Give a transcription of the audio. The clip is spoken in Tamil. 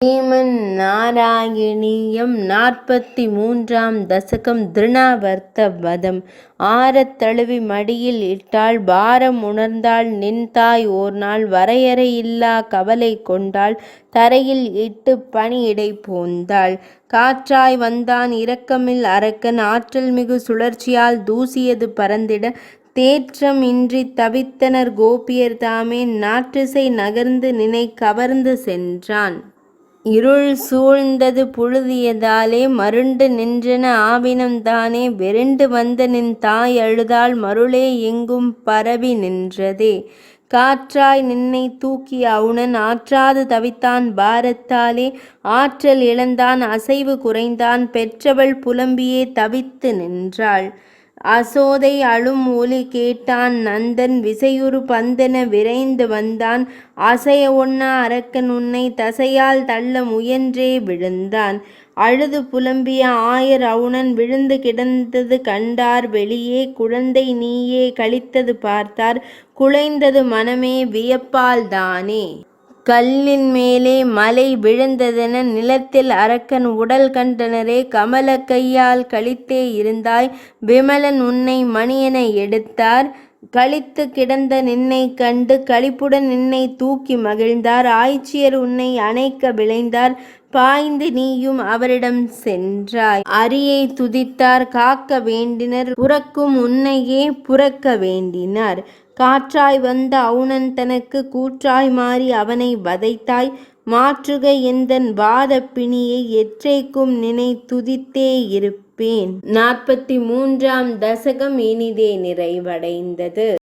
ஸ்ரீமன் நாராயணீயம் 43ஆம் தசகம் திருணாவர்த்த வதம். ஆரத் தழுவி மடியில் இட்டாள் பாரம் உணர்ந்தாள் நின்தாய் ஓர்நாள் வரையறையில்லா கவலை கொண்டாள் தரையில் இட்டுப் பணியிடை போந்தாள். காற்றாய் வந்தான் இரக்கமில் அரக்கன் ஆற்றல் மிகு சுழற்சியால் தூசியது பறந்திட தேற்றம் இன்றித் தவித்தனர் கோபியர் தாமே. நாற்றிசை நகர்ந்து நினை கவர்ந்து சென்றான். இருள் சூழ்ந்தது புழுதியதாலே மருண்டு நின்றன ஆவினம் தானே. வெருண்டு வந்த நின் தாய் அழுதாள் மருளே எங்கும் பரவி நின்றதே. காற்றாய் நின்னை தூக்கிய அவுணன் ஆற்றாது தவித்தான் பாரத்தாலே. ஆற்றல் இழந்தான் அசைவு குறைந்தான் பெற்றவள் புலம்பியே தவித்து நின்றாள். அசோதை அழும் ஒலி கேட்டான் நந்தன் விசையுறு பந்தென விரைந்து வந்தான். அசைய ஒண்ணா அரக்கன் உன்னை தசையால் தள்ள முயன்றே விழுந்தான். அழுது புலம்பிய ஆயர் அவுணன் விழுந்து கிடந்தது கண்டார் வெளியே. குழந்தை நீயே கழித்தது பார்த்தார் குலைந்தது மனமே வியப்பால் தானே. கல்லின் மேலே மலை விழுந்ததென நிலத்தில் அரக்கன் உடல் கண்டனரே. கமலக் கையால் கழித்தே இருந்தாய் விமலன் உன்னை மணியென எடுத்தார். கழித்து கிடந்த நின்னை கண்டு களிப்புடன் நின்னை தூக்கி மகிழ்ந்தார். ஆய்ச்சியர் உன்னை அணைக்க விளைந்தார் பாய்ந்து நீயும் அவரிடம் சென்றாய். அரியை துதித்தார் காக்க வேண்டினர் புறக்கும் உன்னையே புறக்க வேண்டினார். காற்றாய் வந்த அவுணன் தனக்கு கூற்றாய் மாறி அவனை வதைத்தாய். மாற்றுக எந்தன் வாதப் பிணியை எற்றைக்கும் நினை துதித்தே இருப்பேன். 43ஆம் தசகம் இனிதே நிறைவடைந்தது.